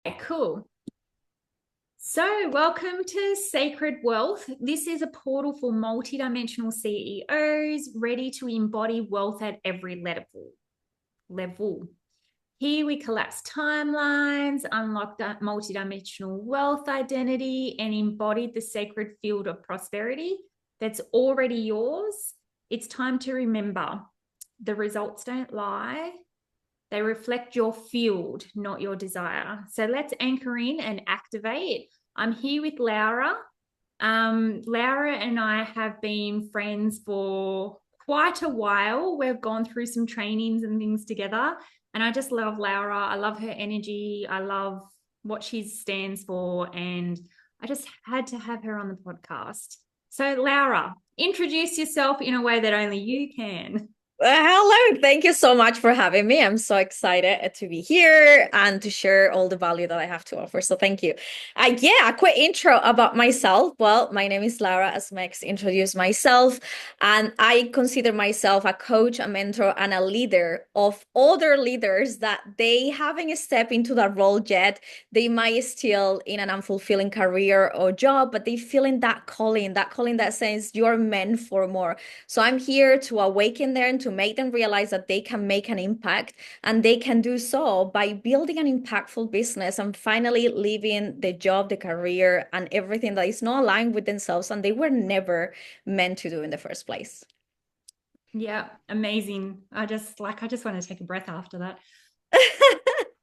Okay, cool. So, welcome to Sacred Wealth. This is a portal for multidimensional CEOs ready to embody wealth at every level. Here we collapse timelines, unlock that multidimensional wealth identity, and embody the sacred field of prosperity that's already yours. It's time to remember the results don't lie. They reflect your field, not your desire. So let's anchor in and activate. I'm here with Laura. Laura and I have been friends for quite a while. We've gone through some trainings and things together. And I just love Laura. I love her energy. I love what she stands for. And I just had to have her on the podcast. So, Laura, introduce yourself in a way that only you can. Hello, thank you so much for having me. I'm so excited to be here and to share all the value that I have to offer. So thank you. A quick intro about myself. Well, my name is Laura, as Megs introduced myself, and I consider myself a coach, a mentor, and a leader of other leaders that they haven't stepped into that role yet. They might still in an unfulfilling career or job, but they feel in that calling that says you're meant for more. So I'm here to awaken them, to make them realize that they can make an impact, and they can do so by building an impactful business and finally leaving the job, the career, and everything that is not aligned with themselves and they were never meant to do in the first place. Yeah, amazing. I just want to take a breath after that.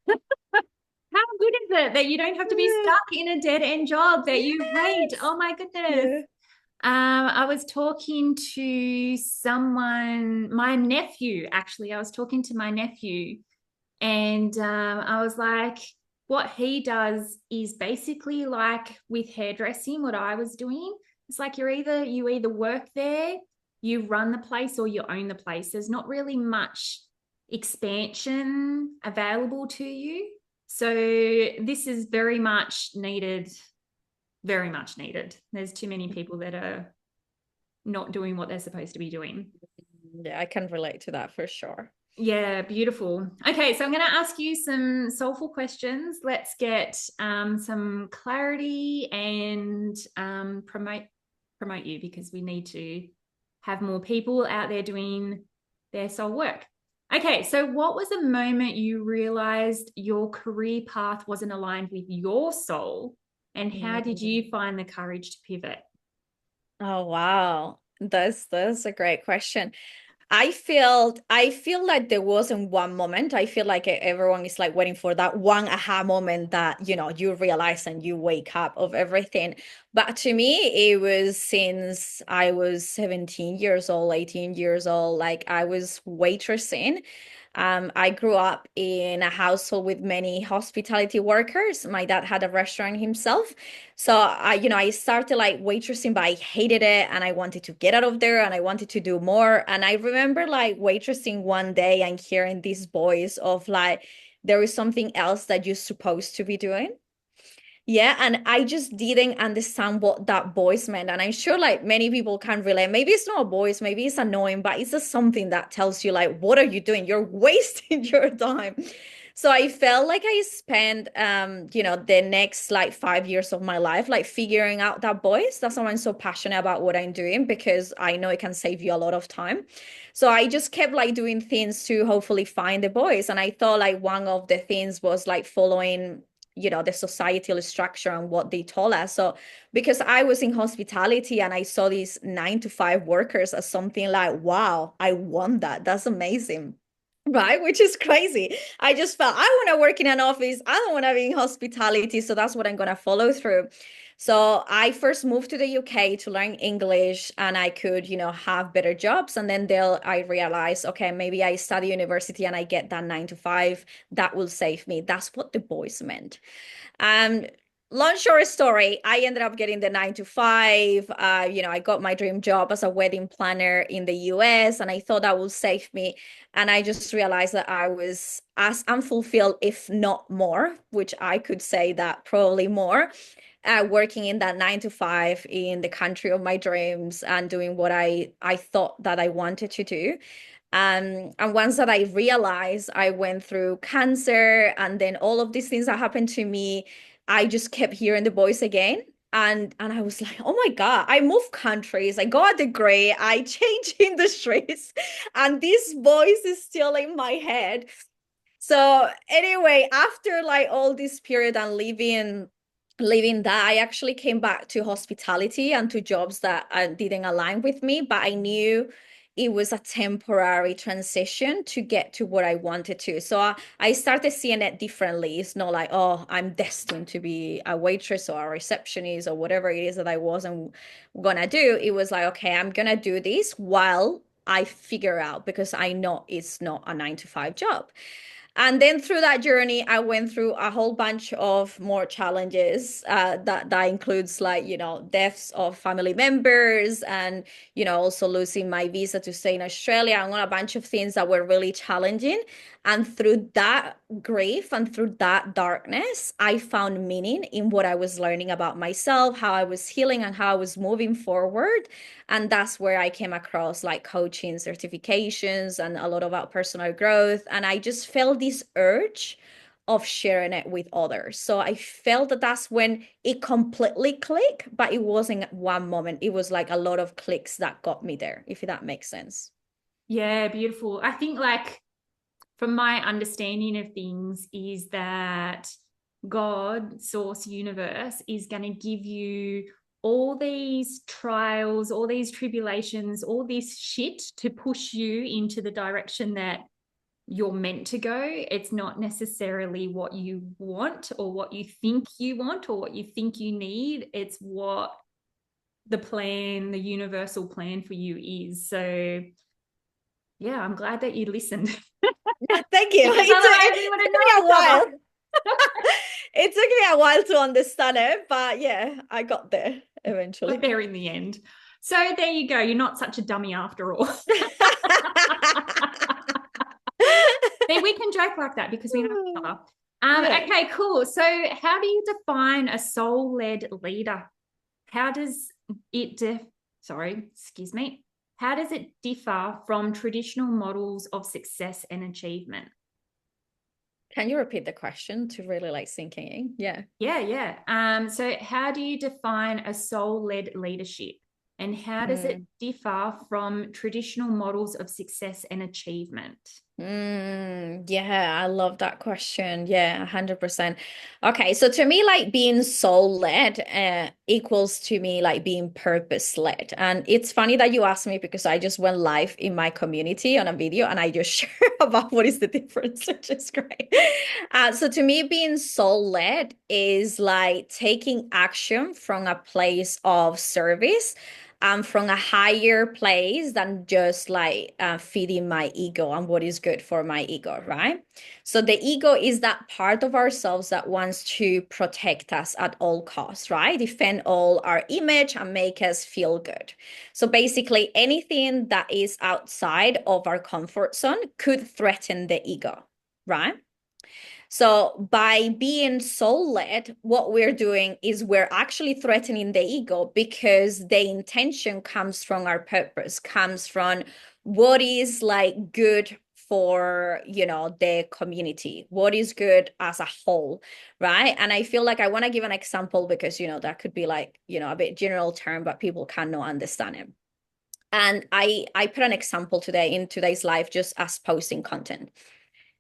How good is it that you don't have to be stuck in a dead end job that you hate? Yes. Oh my goodness. Yeah. I was talking to someone, my nephew, actually. I was talking to my nephew, and I was like, what he does is basically like with hairdressing, what I was doing. It's like you either work there, you run the place, or you own the place. There's not really much expansion available to you. So this is very much needed, very much needed. There's too many people that are not doing what they're supposed to be doing. Yeah, I can relate to that for sure. Yeah, beautiful. Okay, so I'm going to ask you some soulful questions. Let's get some clarity and promote you because we need to have more people out there doing their soul work. Okay, so what was the moment you realized your career path wasn't aligned with your soul, and how did Mm. you find the courage to pivot? Oh wow. That's a great question. I feel like there wasn't one moment. I feel like everyone is like waiting for that one aha moment that, you realize and you wake up of everything. But to me, it was since I was 17 years old, 18 years old, like I was waitressing. I grew up in a household with many hospitality workers. My dad had a restaurant himself. So I started like waitressing, but I hated it and I wanted to get out of there and I wanted to do more. And I remember like waitressing one day and hearing this voice of like, there is something else that you're supposed to be doing. Yeah, and I just didn't understand what that voice meant. And I'm sure like many people can relate. Maybe it's not a voice, maybe it's annoying, but it's just something that tells you like, what are you doing? You're wasting your time. So I felt like I spent the next like 5 years of my life like figuring out that voice. That's why I'm so passionate about what I'm doing because I know it can save you a lot of time. So I just kept like doing things to hopefully find the voice. And I thought like one of the things was like following the societal structure and what they told us. So because I was in hospitality and I saw these 9 to 5 workers as something like, wow, I want that. That's amazing. Right, which is crazy. I just felt I want to work in an office. I don't want to be in hospitality. So that's what I'm going to follow through. So I first moved to the UK to learn English and I could, have better jobs. And then I realized, okay, maybe I study university and I get that 9 to 5. That will save me. That's what the boys meant. Um, Long short story, I ended up getting the 9 to 5. I got my dream job as a wedding planner in the US, and I thought that would save me. And I just realized that I was as unfulfilled, if not more, which I could say that probably more, working in that 9 to 5 in the country of my dreams and doing what I thought that I wanted to do. And once that I realized I went through cancer and then all of these things that happened to me, I just kept hearing the voice again. And I was like, oh my God, I moved countries, I got a degree, I changed industries, and this voice is still in my head. So anyway, after like all this period and living that, I actually came back to hospitality and to jobs that didn't align with me, but I knew it was a temporary transition to get to what I wanted to. So I started seeing it differently. It's not like, oh, I'm destined to be a waitress or a receptionist or whatever it is that I wasn't gonna do. It was like, okay, I'm gonna do this while I figure out, because I know it's not a 9 to 5 job. And then through that journey, I went through a whole bunch of more challenges. That includes, like, deaths of family members, and also losing my visa to stay in Australia, and a bunch of things that were really challenging. And through that grief and through that darkness, I found meaning in what I was learning about myself, how I was healing, and how I was moving forward. And that's where I came across like coaching certifications and a lot about personal growth. And I just felt this urge of sharing it with others. So I felt that that's when it completely clicked, but it wasn't one moment. It was like a lot of clicks that got me there, if that makes sense. Yeah, beautiful. I think, like, from my understanding of things, is that God, source, universe is going to give you all these trials, all these tribulations, all this shit to push you into the direction that you're meant to go. It's not necessarily what you want or what you think you want or what you think you need. It's what the plan, the universal plan for you is. So, yeah, I'm glad that you listened. Yeah, thank you. Because otherwise we would It have took me a known each while. other. It took me a while to understand it, but yeah, I got there Got eventually. there in the end. So there you go. You're not such a dummy after all. See, we can joke like that because we know each other. Yeah. Okay, cool. So how do you define a soul-led leader? How does it sorry, excuse me. How does it differ from traditional models of success and achievement? Can you repeat the question to really like sinking in? Yeah. Yeah, yeah. So how do you define a soul-led leadership? And how does it Mm. differ from traditional models of success and achievement? Yeah, I love that question. Yeah, 100%. Okay, so to me, like being soul-led equals to me like being purpose-led. And it's funny that you asked me, because I just went live in my community on a video and I just share about what is the difference, which is great. So to me, being soul-led is like taking action from a place of service, from a higher place than just like feeding my ego and what is good for my ego, right? So the ego is that part of ourselves that wants to protect us at all costs, right? Defend all our image and make us feel good. So basically, anything that is outside of our comfort zone could threaten the ego, right? So by being soul-led, what we're doing is we're actually threatening the ego, because the intention comes from our purpose, comes from what is like good for, the community, what is good as a whole, right? And I feel like I want to give an example, because, that could be like, a bit general term, but people cannot understand it. And I put an example today in today's live just as posting content.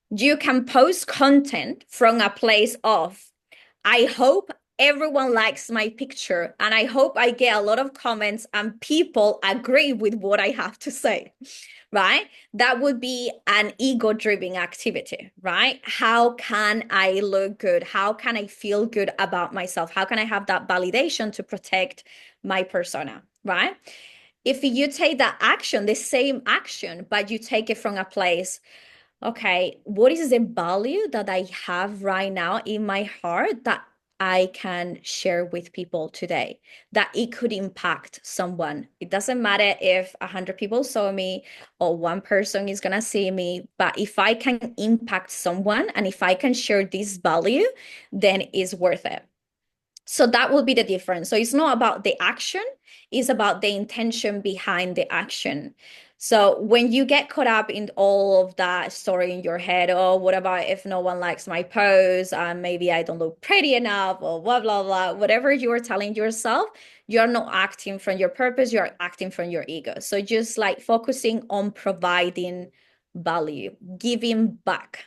You can post content from a place of, I hope everyone likes my picture and I hope I get a lot of comments and people agree with what I have to say, right? That would be an ego-driven activity, right? How can I look good? How can I feel good about myself? How can I have that validation to protect my persona, right? If you take that action, the same action, but you take it from a place, okay, what is the value that I have right now in my heart that I can share with people today, that it could impact someone? It doesn't matter if 100 people saw me or one person is gonna see me, but if I can impact someone and if I can share this value, then it's worth it. So that will be the difference. So it's not about the action, it's about the intention behind the action. So when you get caught up in all of that story in your head, oh, what about if no one likes my pose? Maybe I don't look pretty enough, or blah, blah, blah, whatever you are telling yourself, you're not acting from your purpose, you're acting from your ego. So just like focusing on providing value, giving back.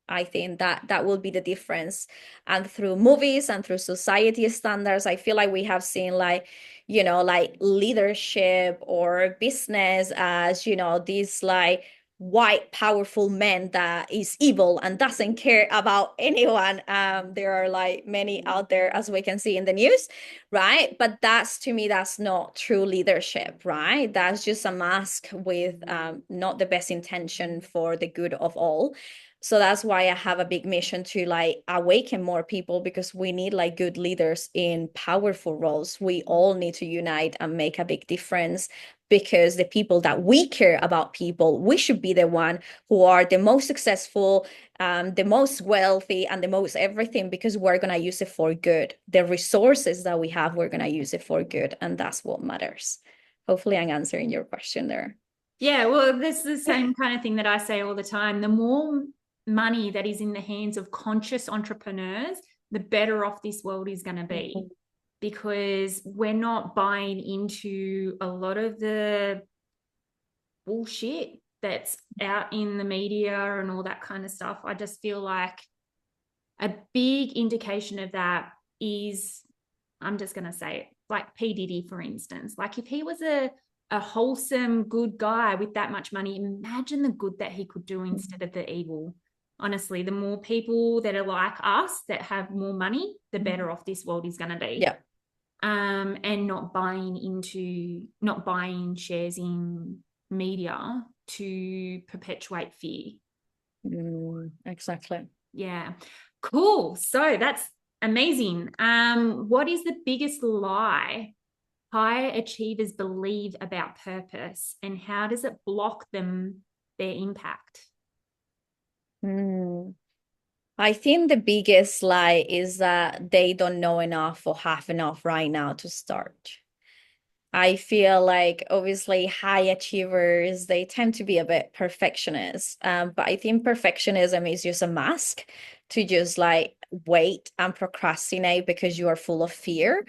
I think that that will be the difference. And through movies and through society standards, I feel like we have seen like, like leadership or business as, these like white, powerful men that is evil and doesn't care about anyone. There are like many out there, as we can see in the news, right? But that's, to me, that's not true leadership, right? That's just a mask with not the best intention for the good of all. So that's why I have a big mission to like awaken more people, because we need like good leaders in powerful roles. We all need to unite and make a big difference, because the people that we care about people, we should be the one who are the most successful, the most wealthy, and the most everything, because we're going to use it for good. The resources that we have, we're going to use it for good. And that's what matters. Hopefully I'm answering your question there. Yeah, well, this is the same kind of thing that I say all the time. The more money that is in the hands of conscious entrepreneurs, the better off this world is going to be, because we're not buying into a lot of the bullshit that's out in the media and all that kind of stuff. I just feel like a big indication of that is, I'm just going to say it, like P. Diddy, for instance. Like if he was a wholesome, good guy with that much money, imagine the good that he could do instead of the evil. Honestly, the more people that are like us that have more money, the better off this world is going to be. Yeah. And not buying shares in media to perpetuate fear. Exactly. Yeah. Cool. So that's amazing. What is the biggest lie high achievers believe about purpose, and how does it block their impact? I think the biggest lie is that they don't know enough or have enough right now to start. I feel like obviously high achievers, they tend to be a bit perfectionist. But I think perfectionism is just a mask to just like wait and procrastinate because you are full of fear,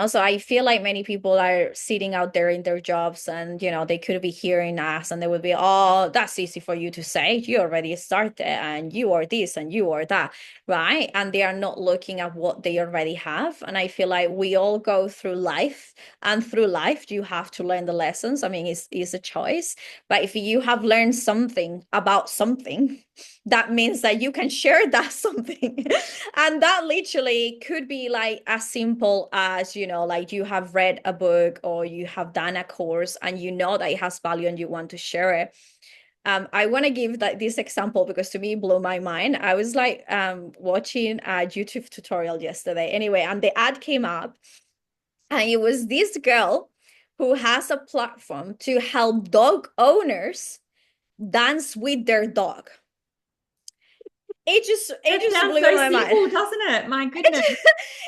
So I feel like many people are sitting out there in their jobs and, they could be hearing us and they would be, oh, that's easy for you to say. You already started and you are this and you are that, right? And they are not looking at what they already have. And I feel like we all go through life, and through life, you have to learn the lessons. I mean, it's a choice. But if you have learned something about something, that means that you can share that something. And that literally could be like as simple as, like you have read a book or you have done a course and you know that it has value and you want to share it. I want to give this example because to me it blew my mind. I was like watching a YouTube tutorial yesterday anyway, and the ad came up, and it was this girl who has a platform to help dog owners dance with their dog. It That just sounds blew so my mind. simple, doesn't it? My goodness.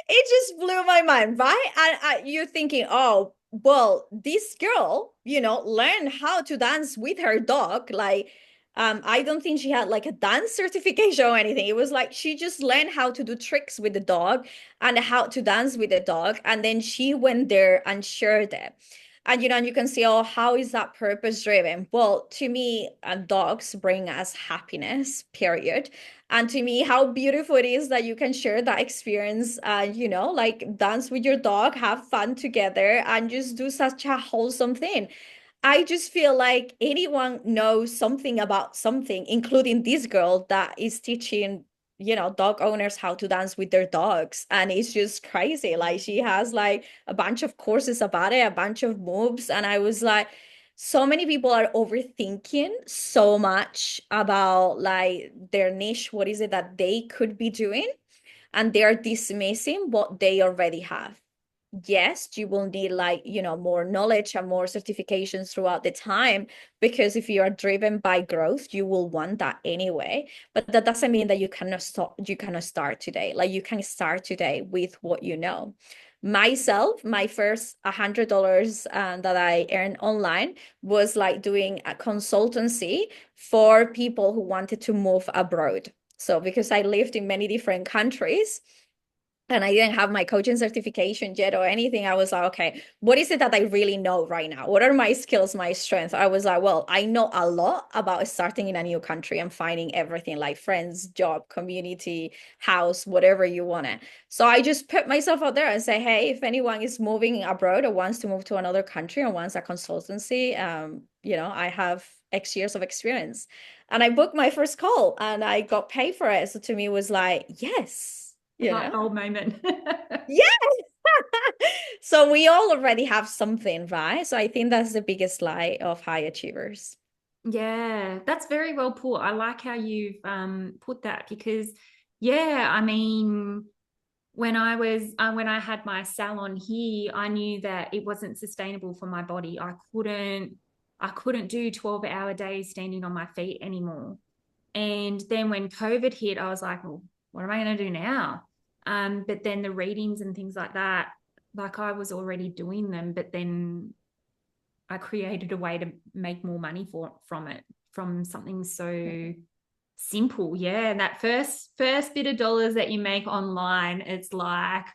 It just blew my mind, right? And you're thinking, oh, well, this girl, learned how to dance with her dog. Like, I don't think she had like a dance certification or anything. It was like she just learned how to do tricks with the dog and how to dance with the dog. And then she went there and shared it. And you can see, oh, how is that purpose driven? Well, to me, dogs bring us happiness, period. And to me, how beautiful it is that you can share that experience, like dance with your dog, have fun together, and just do such a wholesome thing. I just feel like anyone knows something about something, including this girl that is teaching, dog owners how to dance with their dogs. And it's just crazy. Like she has like a bunch of courses about it, a bunch of moves. And I was like, so many people are overthinking so much about like their niche. What is it that they could be doing? And they're dismissing what they already have. Yes, you will need like, more knowledge and more certifications throughout the time, because if you are driven by growth, you will want that anyway. But that doesn't mean that you cannot start today. Like you can start today with what you know. myself, my first $100 that I earned online was like doing a consultancy for people who wanted to move abroad. So because I lived in many different countries, and I didn't have my coaching certification yet or anything, I was like, okay, what is it that I really know right now? What are my skills, my strengths? I was like, well, I know a lot about starting in a new country and finding everything like friends, job, community, house, whatever you want it. So I just put myself out there and say, hey, if anyone is moving abroad or wants to move to another country and wants a consultancy, I have X years of experience. And I booked my first call and I got paid for it. So to me, it was like, yes. Light bulb moment. Yeah. So we all already have something, right? So I think that's the biggest lie of high achievers. Yeah, that's very well put. I like how you've put that because, yeah, I mean, when I had my salon here, I knew that it wasn't sustainable for my body. I couldn't do 12-hour days standing on my feet anymore. And then when COVID hit, I was like, well, what am I going to do now? But then the readings and things like that, like I was already doing them, but then I created a way to make more money from it, from something so simple. Yeah. And that first bit of dollars that you make online, it's like,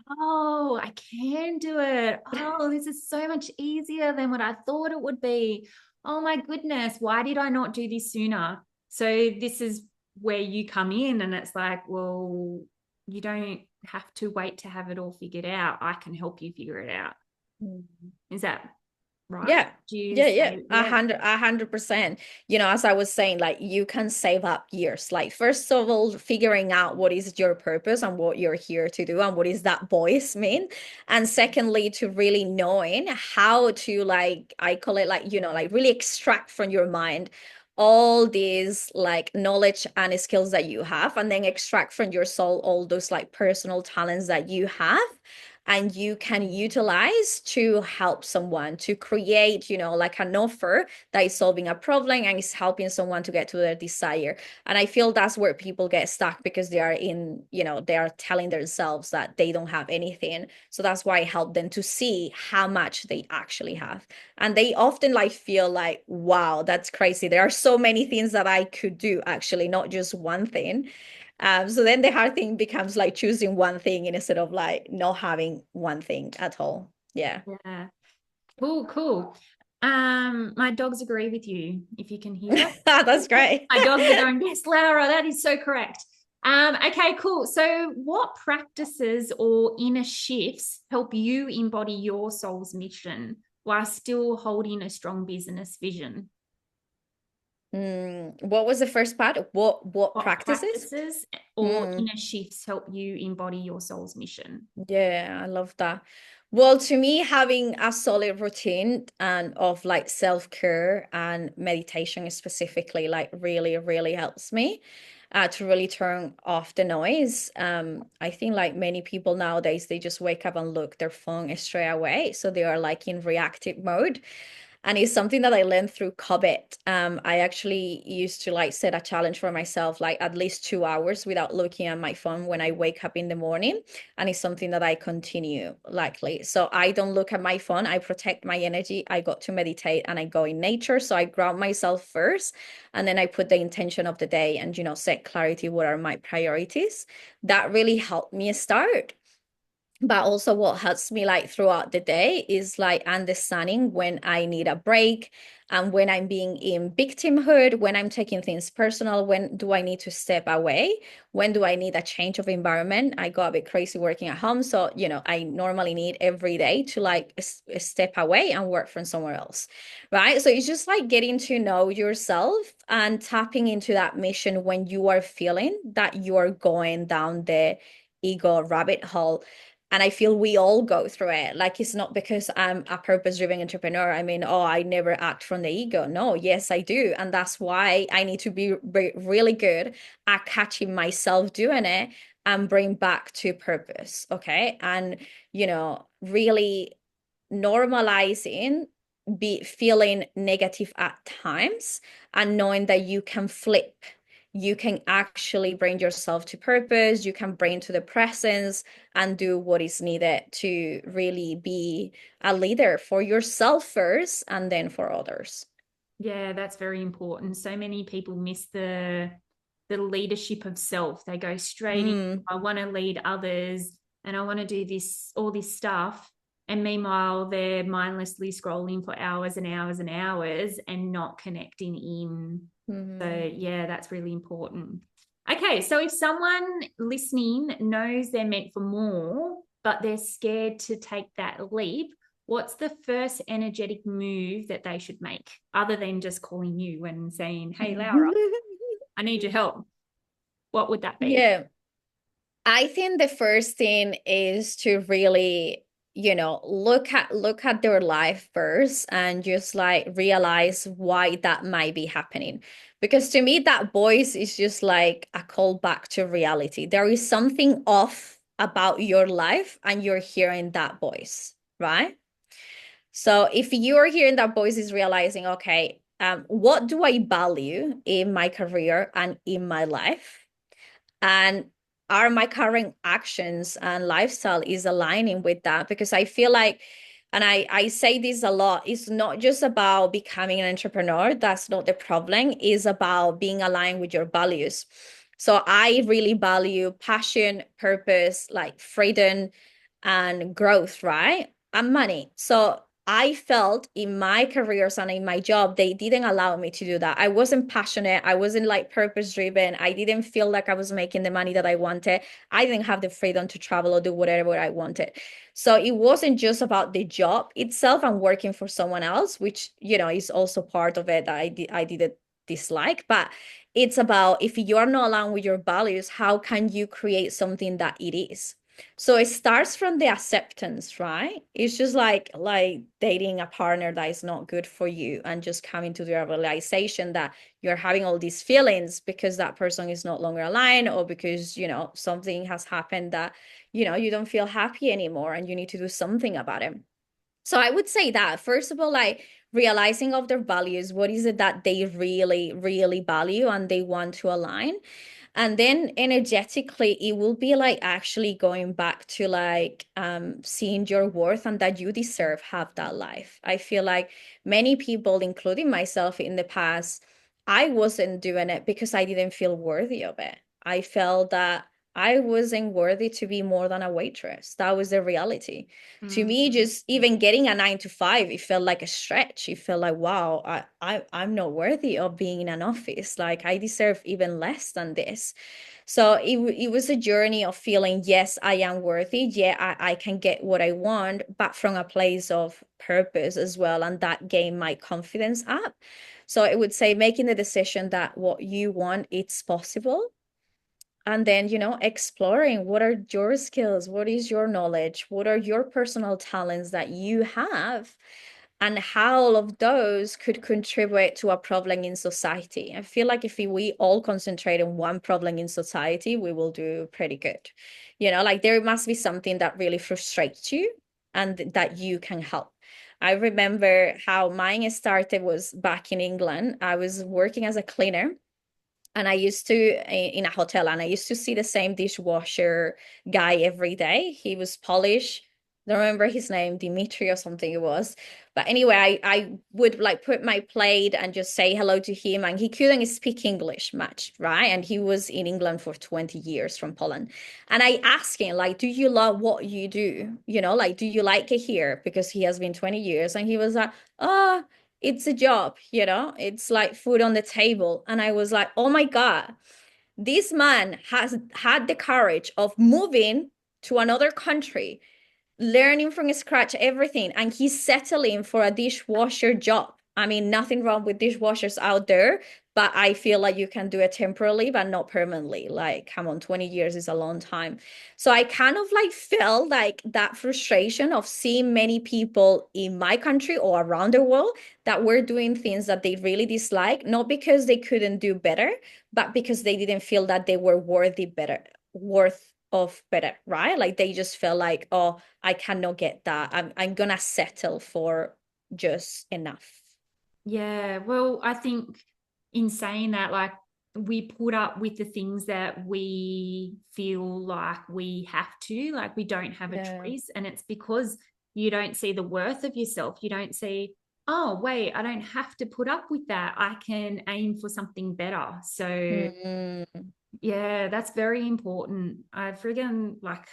oh, I can do it. Oh, this is so much easier than what I thought it would be. Oh my goodness, why did I not do this sooner? So this is where you come in, and it's like, well, you don't have to wait to have it all figured out. I can help you figure it out. Mhm. Is that right? Yeah. Do you Yeah. say, A yeah, hundred, 100%. As I was saying, like you can save up years. Like first of all, figuring out what is your purpose and what you're here to do and what is that voice mean. And secondly, to really knowing how to like, I call it like, like really extract from your mind all these like knowledge and skills that you have, and then extract from your soul all those like personal talents that you have and you can utilize to help someone to create, like an offer that is solving a problem and is helping someone to get to their desire. And I feel that's where people get stuck because they are they are telling themselves that they don't have anything. So that's why I help them to see how much they actually have. And they often like feel like, wow, that's crazy. There are so many things that I could do, actually, not just one thing. So then the hard thing becomes like choosing one thing instead of like not having one thing at all. Yeah. yeah. Cool, cool. My dogs agree with you, if you can hear it. That's great. My dogs are going, yes, Laura, that is so correct. Okay, cool. So, what practices or inner shifts help you embody your soul's mission while still holding a strong business vision? What was the first part? What What practices? practices or Mm. inner shifts help you embody your soul's mission? Yeah, I love that. Well, to me, having a solid routine and of like self-care and meditation specifically, like really, really helps me to really turn off the noise. I think like many people nowadays, they just wake up and look their phone straight away. So they are like in reactive mode. And it's something that I learned through COVID. I actually used to like set a challenge for myself, like at least 2 hours without looking at my phone when I wake up in the morning. And it's something that I continue likely. So I don't look at my phone. I protect my energy. I got to meditate and I go in nature. So I ground myself first. And then I put the intention of the day and, set clarity. What are my priorities? That really helped me start. But also what helps me like throughout the day is like understanding when I need a break and when I'm being in victimhood, when I'm taking things personal, when do I need to step away, when do I need a change of environment. I got a bit crazy working at home, so I normally need every day to like step away and work from somewhere else, right? So it's just like getting to know yourself and tapping into that mission when you are feeling that you are going down the ego rabbit hole. And I feel we all go through it. Like it's not because I'm a purpose-driven entrepreneur. I mean, oh, I never act from the ego. No, yes, I do. And that's why I need to be really good at catching myself doing it and bring back to purpose. Okay. And, really normalizing be feeling negative at times and knowing that you can flip you can actually bring yourself to purpose, you can bring to the presence and do what is needed to really be a leader for yourself first and then for others. Yeah, that's very important. So many people miss the leadership of self. They go straight in, Mm, I want to lead others and I want to do this, all this stuff. And meanwhile, they're mindlessly scrolling for hours and hours and hours and not connecting in. mhm. So, yeah, that's really important. Okay, so if someone listening knows they're meant for more, but they're scared to take that leap, what's the first energetic move that they should make other than just calling you and saying, hey, Laura, I need your help? What would that be? Yeah. I think the first thing is to really, look at their life first and just like realize why that might be happening. Because to me, that voice is just like a call back to reality. There is something off about your life and you're hearing that voice, right? So if you're hearing that voice is realizing, okay, what do I value in my career and in my life? And are my current actions and lifestyle is aligning with that? Because I feel like, and I say this a lot, it's not just about becoming an entrepreneur. That's not the problem. It's about being aligned with your values. So I really value passion, purpose, like freedom and growth, right? And money. So I felt in my careers and in my job, they didn't allow me to do that. I wasn't passionate. I wasn't like purpose driven. I didn't feel like I was making the money that I wanted. I didn't have the freedom to travel or do whatever I wanted. So it wasn't just about the job itself and working for someone else, which, is also part of it that I didn't dislike. But it's about if you're not aligned with your values, how can you create something that it is? So it starts from the acceptance, right? It's just like dating a partner that is not good for you and just coming to the realization that you're having all these feelings because that person is no longer aligned or because, something has happened that, you don't feel happy anymore and you need to do something about it. So I would say that first of all, like realizing of their values, what is it that they really, really value and they want to align? And then energetically it will be like actually going back to like seeing your worth and that you deserve have that life. I feel like many people, including myself in the past, I wasn't doing it because I didn't feel worthy of it. I felt that I wasn't worthy to be more than a waitress. That was the reality. To Mm. me, just even getting a 9 to 5, it felt like a stretch. It felt like, wow, I'm not worthy of being in an office. Like I deserve even less than this. So it was a journey of feeling, yes, I am worthy. Yeah, I can get what I want, but from a place of purpose as well. And that gained my confidence up. So I would say making the decision that what you want, it's possible, and then exploring what are your skills, what is your knowledge, what are your personal talents that you have, and how all of those could contribute to a problem in society. I feel like if we all concentrate on one problem in society, we will do pretty good. Like there must be something that really frustrates you and that you can help. I remember how mine started was back in England. I was working as a cleaner and I used to in a hotel, and I used to see the same dishwasher guy every day. He was Polish. I don't remember his name, Dimitri or something it was. But anyway, I would like put my plate and just say hello to him, and he couldn't speak English much, right? And he was in England for 20 years from Poland. And I asked him, like, do you love what you do? Like, do you like it here? Because he has been 20 years. And he was like, oh, it's a job, it's like food on the table. And I was like, oh my God, this man has had the courage of moving to another country, learning from scratch everything, and he's settling for a dishwasher job. I mean, nothing wrong with dishwashers out there, but I feel like you can do it temporarily but not permanently. Like, come on, 20 years is a long time. So I kind of like felt like that frustration of seeing many people in my country or around the world that were doing things that they really dislike, not because they couldn't do better, but because they didn't feel that they were worthy better, worth of better, right? Like they just felt like, oh, I cannot get that. I'm gonna settle for just enough. Yeah, well, I think in saying that, like we put up with the things that we feel like we have to, like we don't have a choice. And it's because you don't see the worth of yourself. You don't see, oh, wait, I don't have to put up with that. I can aim for something better. So, yeah, that's very important. I friggin' like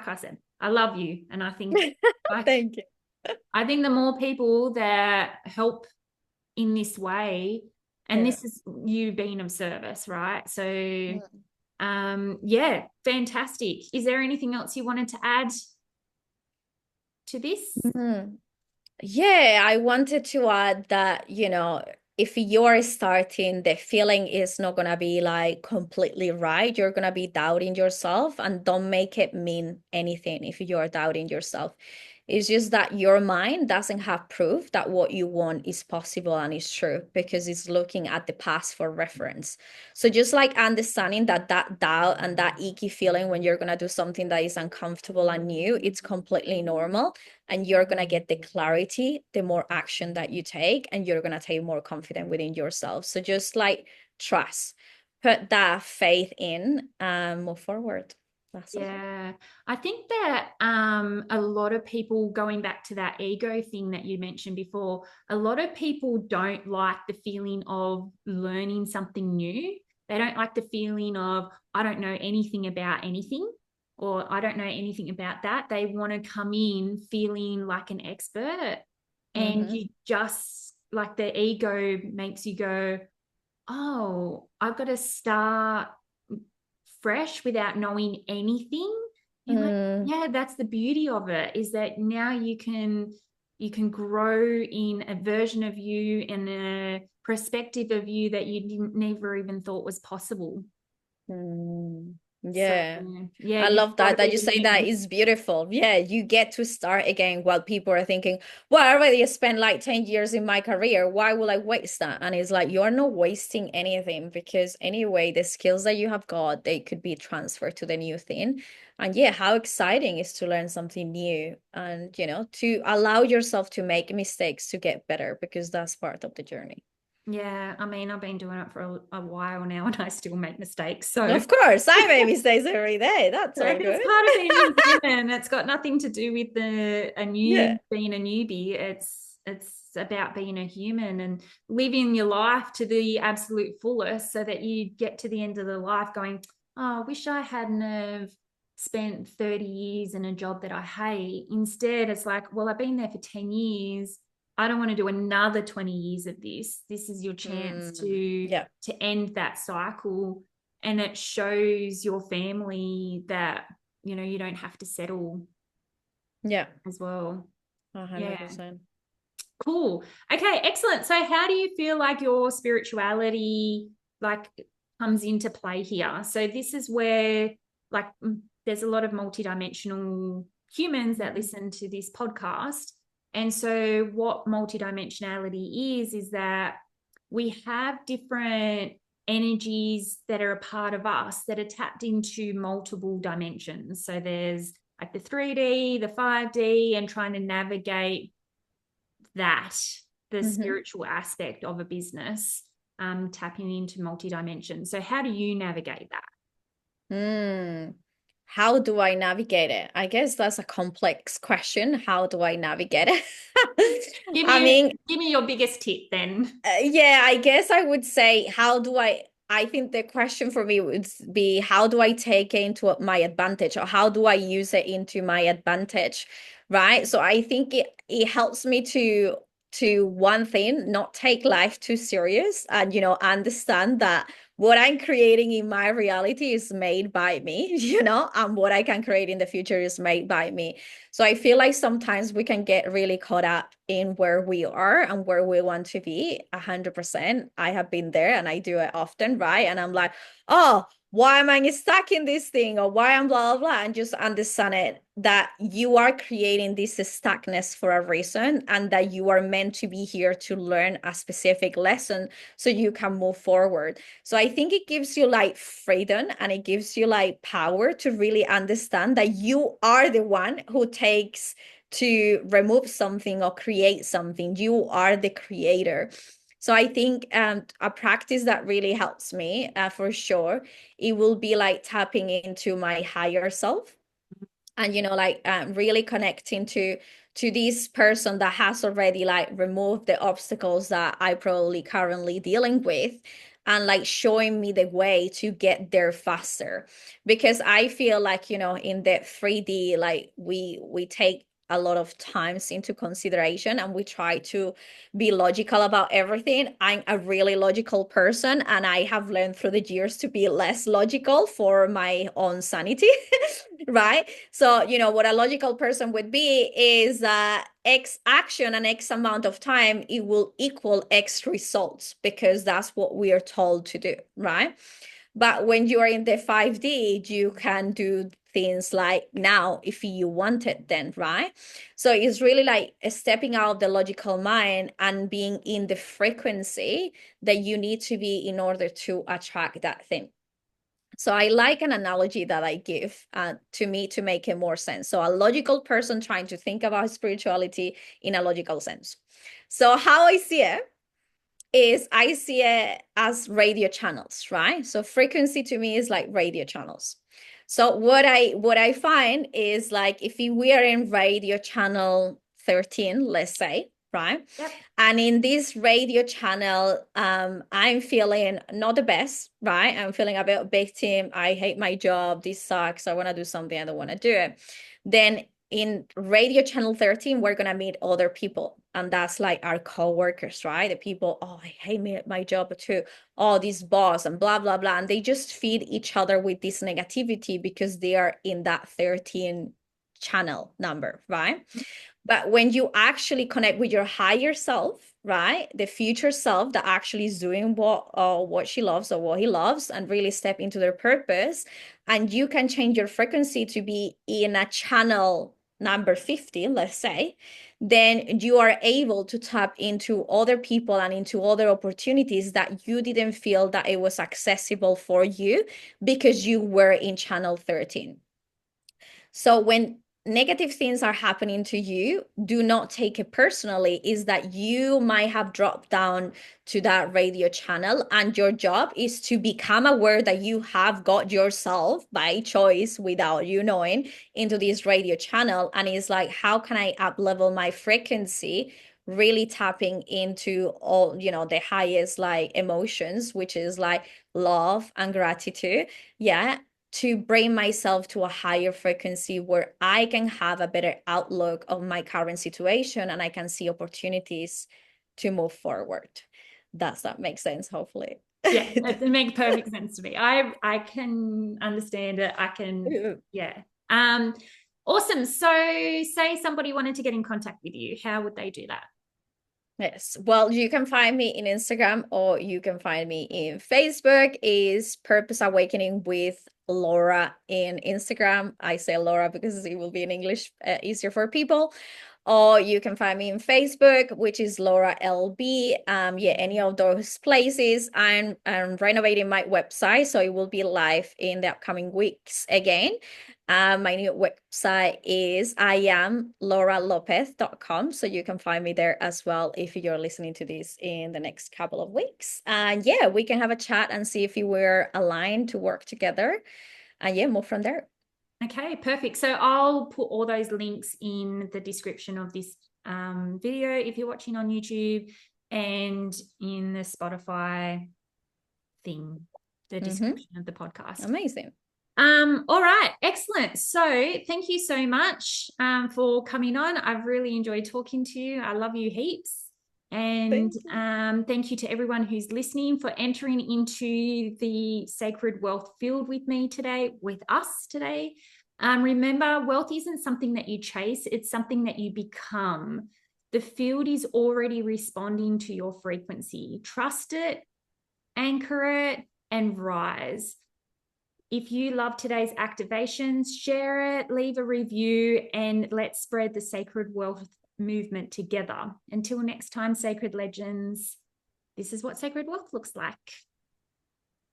I said, I love you. And I think, like, Thank you. I think the more people that help in this way, and Yeah. this is you being of service, right? So yeah, fantastic. Is there anything else you wanted to add to this? Mm-hmm. Yeah, I wanted to add that, if you're starting, the feeling is not gonna be like completely right. You're gonna be doubting yourself, and don't make it mean anything if you're doubting yourself. It's just that your mind doesn't have proof that what you want is possible and is true, because it's looking at the past for reference. So just like understanding that doubt and that icky feeling when you're gonna do something that is uncomfortable and new, it's completely normal, and you're going to get the clarity the more action that you take, and you're going to take more confidence within yourself. So just like trust, put that faith in, and move forward. That's all. Yeah, I think that a lot of people, going back to that ego thing that you mentioned before, a lot of people don't like the feeling of learning something new. They don't like the feeling of, I don't know anything about anything, or I don't know anything about that. They want to come in feeling like an expert. And Mm-hmm. you just, like, the ego makes you go, oh, I've got to start fresh without knowing anything. You're like, Mm. yeah, that's the beauty of it, is that now you can grow in a version of you and a perspective of you that you didn't never even thought was possible. Mm. So Yeah. yeah, I you've love got to that be you the say that. new. Is beautiful. Yeah, you get to start again while people are thinking, well, I already spent like 10 years in my career. Why will I waste that? And it's like, you're not wasting anything, because anyway, the skills that you have got, they could be transferred to the new thing. And yeah, how exciting is to learn something new, and, to allow yourself to make mistakes to get better, because that's part of the journey. Yeah, I mean, I've been doing it for a while now and I still make mistakes. So Of course, I make mistakes every day. That's all it's good. part of being human. It's got nothing to do with a Yeah. new being a newbie. It's about being a human and living your life to the absolute fullest, so that you get to the end of the life going, oh, I wish I hadn't have spent 30 years in a job that I hate. Instead, it's like, well, I've been there for 10 years. I don't want to do another 20 years of this. This is your chance Yeah. to end that cycle, and it shows your family that you don't have to settle Yeah. as well. Yeah, 100%. cool. Okay, excellent. So how do you feel like your spirituality, like, comes into play here? So this is where, like, there's a lot of multidimensional humans that listen to this podcast. And so what multidimensionality is that we have different energies that are a part of us that are tapped into multiple dimensions. So there's like the 3D, the 5D, and trying to navigate that, the Mm-hmm. spiritual aspect of a business, tapping into multi-dimensions. So how do you navigate that? How do I navigate it? I guess that's a complex question. How do I navigate it? Give I me mean, give me your biggest tip then. yeah, I guess I would say, I think the question for me would be, how do I take it into my advantage, or how do I use it into my advantage? Right. So I think it helps me to one thing, not take life too serious, and, understand that what I'm creating in my reality is made by me, and what I can create in the future is made by me. So I feel like sometimes we can get really caught up in where we are and where we want to be. 100%. I have been there, and I do it often, right? And I'm like, oh, why am I stuck in this thing, or why I'm blah, blah, blah, and just understand it, that you are creating this stuckness for a reason, and that you are meant to be here to learn a specific lesson so you can move forward. So I think it gives you like freedom, and it gives you like power to really understand that you are the one who takes to remove something or create something. You are the creator. So I think a practice that really helps me for sure, it will be like tapping into my higher self, and like really connecting to this person that has already like removed the obstacles that I probably currently dealing with, and like showing me the way to get there faster. Because I feel like in the 3D, like we take a lot of times into consideration, and we try to be logical about everything. I'm a really logical person, and I have learned through the years to be less logical for my own sanity. Right? So, what a logical person would be is X action and X amount of time, it will equal X results, because that's what we are told to do, right? But when you are in the 5D, you can do things like now if you want it then, right? So it's really like stepping out of the logical mind and being in the frequency that you need to be in order to attract that thing. So I like an analogy that I give to me to make it more sense. So a logical person trying to think about spirituality in a logical sense. So how I see it is I see it as radio channels, right? So frequency to me is like radio channels. So what I find is like if we are in radio channel 13, let's say, right? Yep. And in this radio channel, I'm feeling not the best, right? I'm feeling a bit victim. I hate my job. This sucks. I want to do something. I don't want to do it. Then in radio channel 13, we're going to meet other people. And that's like our co-workers, right? The people, oh, I hate my job too. Oh, this boss and blah, blah, blah. And they just feed each other with this negativity because they are in that 13 channel number, right? But when you actually connect with your higher self, right, the future self that actually is doing what she loves or what he loves, and really step into their purpose, and you can change your frequency to be in a channel number 50, let's say, then you are able to tap into other people and into other opportunities that you didn't feel that it was accessible for you because you were in channel 13. So when negative things are happening to you, do not take it personally. Is that you might have dropped down to that radio channel, and your job is to become aware that you have got yourself by choice, without you knowing, into this radio channel. And it's like, how can I up level my frequency, really tapping into all the highest like emotions, which is like love and gratitude. Yeah, to bring myself to a higher frequency where I can have a better outlook of my current situation, and I can see opportunities to move forward. Does that make sense? Hopefully. Yeah, it makes perfect sense to me. I can understand it. I can, yeah. Awesome. So say somebody wanted to get in contact with you, how would they do that? Yes. Well, you can find me in Instagram, or you can find me in Facebook. Is Purpose Awakening with Laura in Instagram. I say Laura because it will be in English, easier for people. Or you can find me in Facebook, which is Laura LB. Yeah, any of those places. I'm renovating my website, so it will be live in the upcoming weeks again. My new website is iamlauralopez.com. So you can find me there as well if you're listening to this in the next couple of weeks. And yeah, we can have a chat and see if we were aligned to work together. And yeah, move from there. Okay, perfect. So I'll put all those links in the description of this video if you're watching on YouTube, and in the Spotify thing, the description of the podcast. Amazing. All right, excellent. So thank you so much for coming on. I've really enjoyed talking to you. I love you heaps. And thank you to everyone who's listening for entering into the sacred wealth field with me today, with us today. Remember, wealth isn't something that you chase, it's something that you become. The field is already responding to your frequency. Trust it, anchor it, and rise. If you love today's activations, share it, leave a review, and let's spread the sacred wealth movement together. Until next time, sacred legends, this is what sacred wealth looks like.